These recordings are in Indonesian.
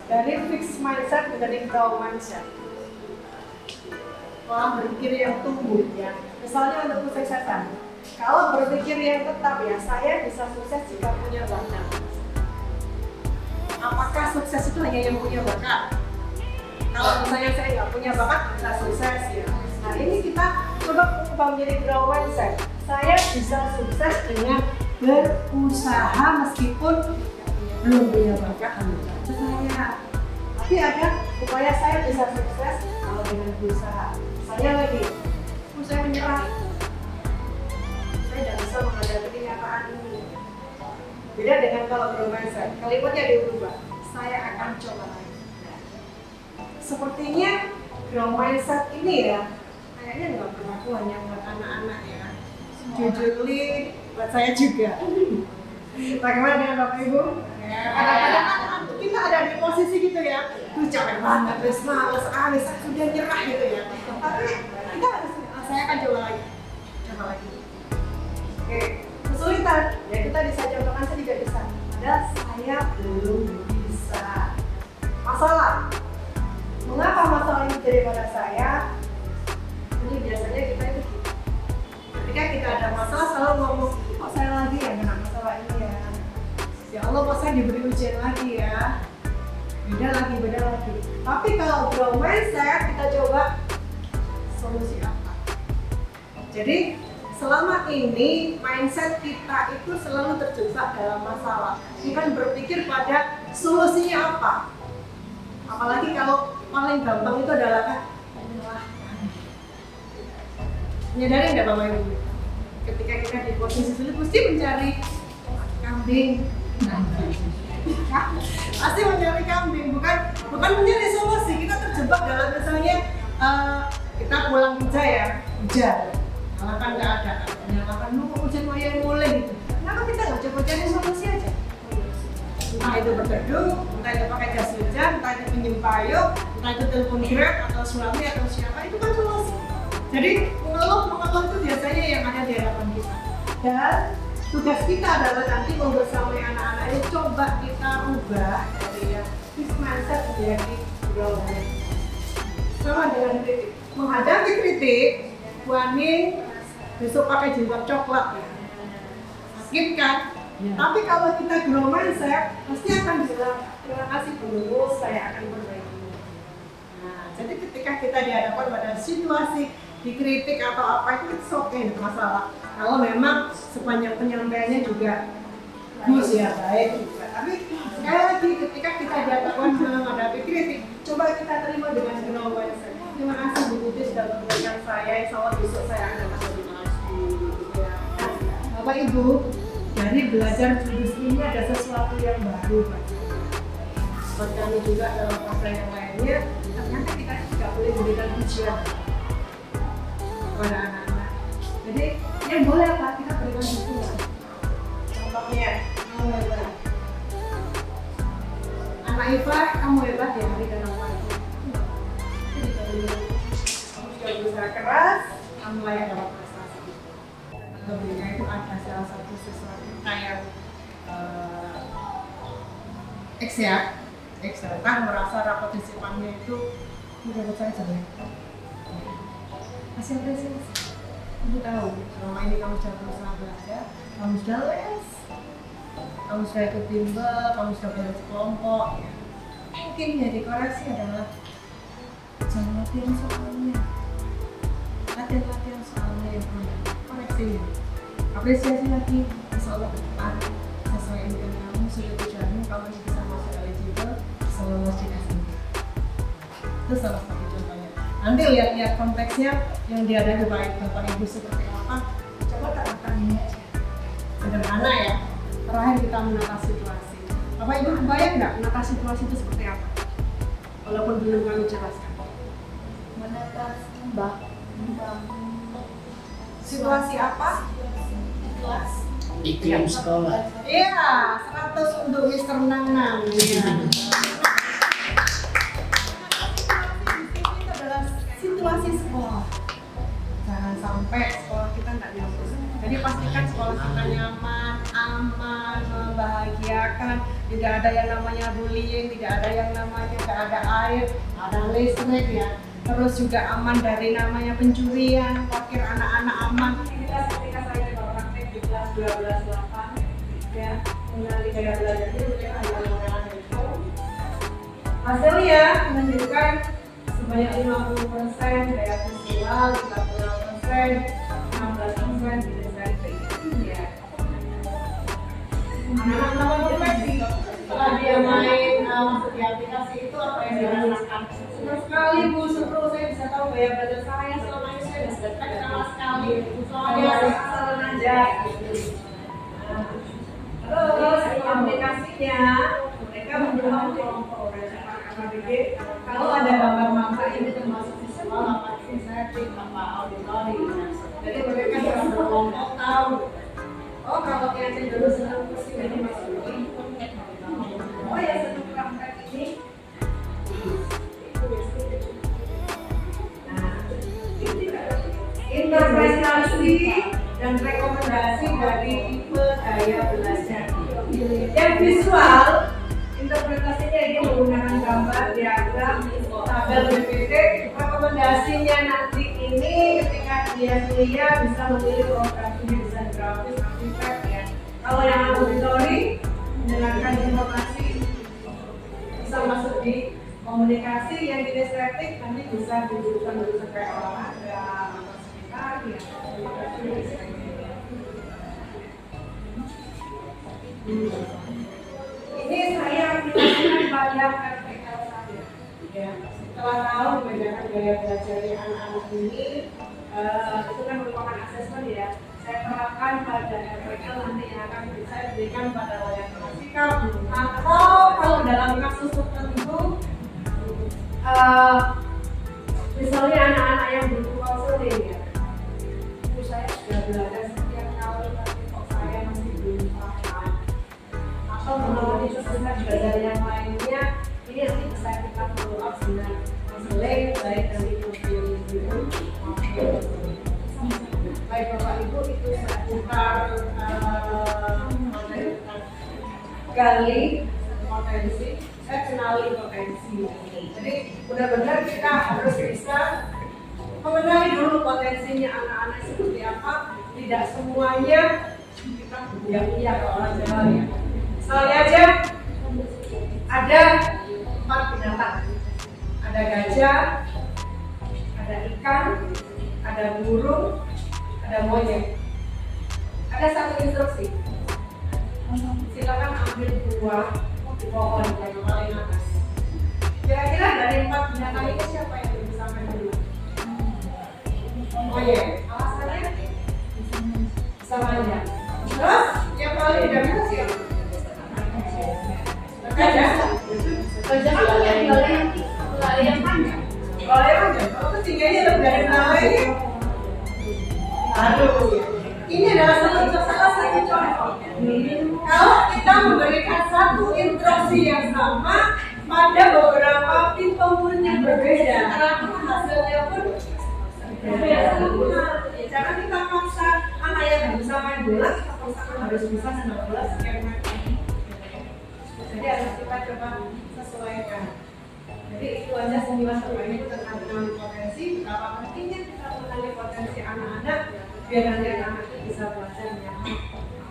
dari fixed mindset menjadi growth mindset. Pola berpikir yang tumbuh ya. Misalnya untuk kesuksesan, kalau berpikir yang tetap ya, saya bisa sukses jika punya bakat. Apakah sukses itu hanya yang punya bakat? Kalau misalnya saya nggak punya bakat, bisa sukses ya. Nah ini kita coba ubah menjadi growth mindset. Saya bisa sukses dengan berusaha meskipun belum punya bakat. Tapi ada upaya saya bisa sukses kalau dengan berusaha. Saya lagi, saya menyerah. Saya tidak bisa menghadapi kenyataan ini. Beda dengan kalau growth mindset, kalimatnya diubah. Saya akan coba lagi. Sepertinya growth mindset ini ya, kayaknya nggak berlaku hanya buat anak-anak ya. Jujurly, buat saya juga. Bagaimana dengan Bapak Ibu? Kadang-kadang kita ada di posisi gitu ya, tuh capek banget, terus males, sudah nyerah gitu ya. Tapi kita harus, saya akan coba lagi. Oke, kesulitan, ya kita bisa contohkan saya juga bisa. Padahal saya belum bisa. Masalah, mengapa masalah ini terjadi pada saya? Ini biasanya kita itu ketika kita ada masalah selalu ngomong, kok saya lagi ya kena masalah ini ya. Ya Allah, kok saya diberi ujian lagi ya. Beda lagi. Tapi kalau growth mindset, kita coba solusi apa. Jadi selama ini mindset kita itu selalu terjebak dalam masalah, bukan berpikir pada solusinya apa. Apalagi kalau paling gampang itu adalah menyadari nggak Bapak Ibu? Ketika kita di posisi sulit mesti mencari kambing. Pasti mencari kambing, bukan mencari solusi. Kita terjebak dalam misalnya kita pulang kerja ya, hujan, nyalakan keadaan, nyalakan hujan yang mulai gitu. Kenapa kita nggak coba cari solusi aja? Entah itu berteduh, entah itu pakai jas hujan, entah itu pinjam payung, entah itu telepon Grab atau suami atau siapa, itu kan solusi. Jadi mengeluh itu biasanya yang ada di hadapan kita. Dan tugas kita adalah nanti membersamai anak-anak ini coba kita ubah dari ya fixed mindset menjadi growth mindset. Sama dengan kritik. Menghadapi kritik, Waning besok pakai jilbab coklat ya. Sakit kan? Ya. Tapi kalau kita growth mindset, pasti akan bilang terima kasih dulu, saya akan perbaiki. Nah, jadi ketika kita dihadapkan pada situasi dikritik atau apa itu oke, masalah. Kalau memang sepanjang penyampaiannya juga bagus ya, baik juga. Tapi sekali lagi ketika kita dihadapkan menghadapi kritik, coba kita terima dengan growth mindset. Terima kasih Bu Putih sudah memberikan saya, insya Allah besok saya akan dapat lebih lagi. Bapak Ibu, dari belajar jurus ini ada sesuatu yang baru buat kami juga dalam fase yang lainnya. Ternyata kita tidak boleh memberikan pujian kepada anak-anak. Jadi yang boleh apa? Kita berikan dukungan. Contohnya, kamu hebat. Anak Iva, kamu hebat ya hari dan pagi. Kamu sudah berusaha keras, kamu layak dapat prestasi. Tentunya itu ada salah satu sesuatu kayak X ya. X kan merasa rapot disipannya itu menurut saya jelek. Kasih apresiasi. Ibu tahu, selama ini kamu sudah berusaha belajar, kamu sudah les, kamu sudah ikut bimbel, kamu sudah belajar kelompok. Ya. Mungkin yang dikoreksi adalah jangan latihan soalnya, latihan soalnya yang benar. Koreksi, apresiasi lagi, insya Allah ke depan sesuai impian kamu, sudah tujuanmu, kamu bisa masuk eligible, bisa lolos di SNB. Itu salah satu contohnya. Nanti lihat-lihat konteksnya yang dihadapi baik Bapak Ibu seperti apa, coba terapkan ini aja. Sederhana ya, terakhir kita menata situasi. Bapak Ibu kebayang nggak menata situasi itu seperti apa? Walaupun belum kami jelaskan. Menata situasi apa? kelas. Iklim sekolah. Iya, 100 untuk Mr. Nanang. Ya. Situasi sekolah. Jangan sampai sekolah kita nggak nyambung. Jadi pastikan sekolah kita nyaman, aman, membahagiakan, tidak ada yang namanya bullying, tidak ada yang namanya tidak ada air, ada listrik ya. Terus juga aman dari namanya pencurian, parkir anak-anak aman. Kita ketika saya praktek di kelas 12-8 ya, mengenali gaya belajar itu kita hanya itu. Hasilnya menunjukkan sebanyak 50% gaya visual, 36%, 16% di desain ya. Anak-anak melakukan refleksi setelah dia main masuk di aplikasi itu apa yang dia rasakan. Senang sekali Bu, seru, saya bisa tahu gaya belajar saya selama ini saya sudah belajar sama sekali. Soalnya asal aja. Terus aplikasinya mereka membuat kelompok belajar AKBD. Kalau ada gambar mangga ini termasuk visual, apa setting, apa auditori. Jadi mereka bisa berkelompok tahu. Oh kalau yang cenderung senang kesini ini masuk oh ya senang praktek ini. Nah, interpretasi dan rekomendasi dari tipe gaya belajar. Yang visual, interpretasinya ini menggunakan gambar, diagram, tabel PPT. Rekomendasinya nanti ini ketika dia kuliah bisa memilih program desain grafis, arsitek ya. Kalau yang auditori mendengarkan informasi bisa masuk di komunikasi, yang di estetik nanti bisa di jurusan kayak olahraga, sekitar ya. Ini saya aplikasikan pada praktikal saya. Ya, setelah tahu membedakan gaya belajar anak-anak ini, itu kan merupakan asesmen ya. Saya terapkan pada RPL nanti yang akan saya berikan pada layar praktikal. Atau kalau dalam kasus tertentu, misalnya anak-anak yang butuh konseling ya, itu saya sudah belajar setiap tahun tapi kok saya masih belum paham. Atau mengalami kesulitan belajar yang lainnya, ini nanti bisa kita follow up dengan konseling baik dari guru baik Bapak Ibu itu seputar gali potensi, saya kenali potensi. Jadi benar-benar kita harus bisa mengenali dulu potensinya anak-anak seperti apa. Tidak semuanya kita iya kalau orang Jawa ya. Misalnya aja ada 4 binatang, ada gajah, ada ikan, ada burung, ada monyet. Ada satu instruksi, silakan ambil buah di pohon yang paling atas. Kira-kira dari 4 binatang ini siapa yang lebih sampai dulu? Monyet. Alasannya sama aja. Terus yang paling tidak bisa siapa? Gajah. Gajah lari yang panjang. Lari yang panjang. Oh, ketiganya lebih dari lari. Aduh, ini adalah salah satu contoh. Kalau kita memberikan satu instruksi yang sama pada beberapa tipe murid yang berbeda, hasilnya pun berbeda. Jangan kita paksa anak yang bisa main bola, kita paksakan harus bisa senang bola sekian meter. Jadi harus kita coba sesuaikan. Jadi itu aja sembilan terbaik tentang mengenali potensi. Betapa pentingnya kita mengenali potensi anak-anak biar nanti anak-anak bisa belajar nyaman,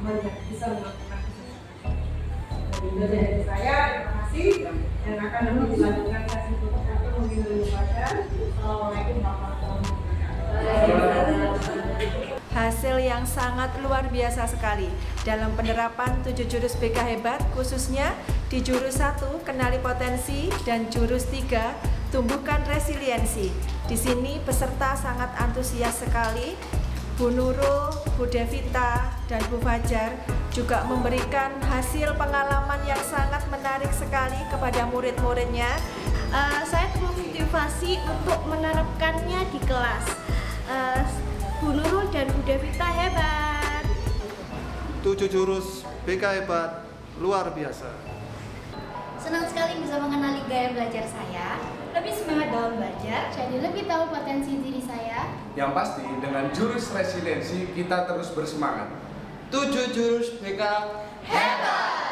aman dan bisa melakukan sesuatu. Itu dari saya, terima kasih dan akan nanti dilanjutkan sesi berikutnya mungkin dulu pada. Assalamualaikum warahmatullahi wabarakatuh. Hasil yang sangat luar biasa sekali dalam penerapan 7 jurus BK Hebat, khususnya di jurus 1 kenali potensi dan jurus 3 tumbuhkan resiliensi. Di sini peserta sangat antusias sekali. Bu Nurul, Bu Devita, dan Bu Fajar juga memberikan hasil pengalaman yang sangat menarik sekali kepada murid-muridnya. Saya termotivasi untuk menerapkannya di kelas. Bu Nurul dan Bu Devita hebat. 7 jurus BK Hebat luar biasa. Senang sekali bisa mengenali gaya belajar saya, lebih semangat dalam belajar, jadi lebih tahu potensi diri saya. Yang pasti dengan jurus resiliensi kita terus bersemangat. 7 jurus BK Hebat!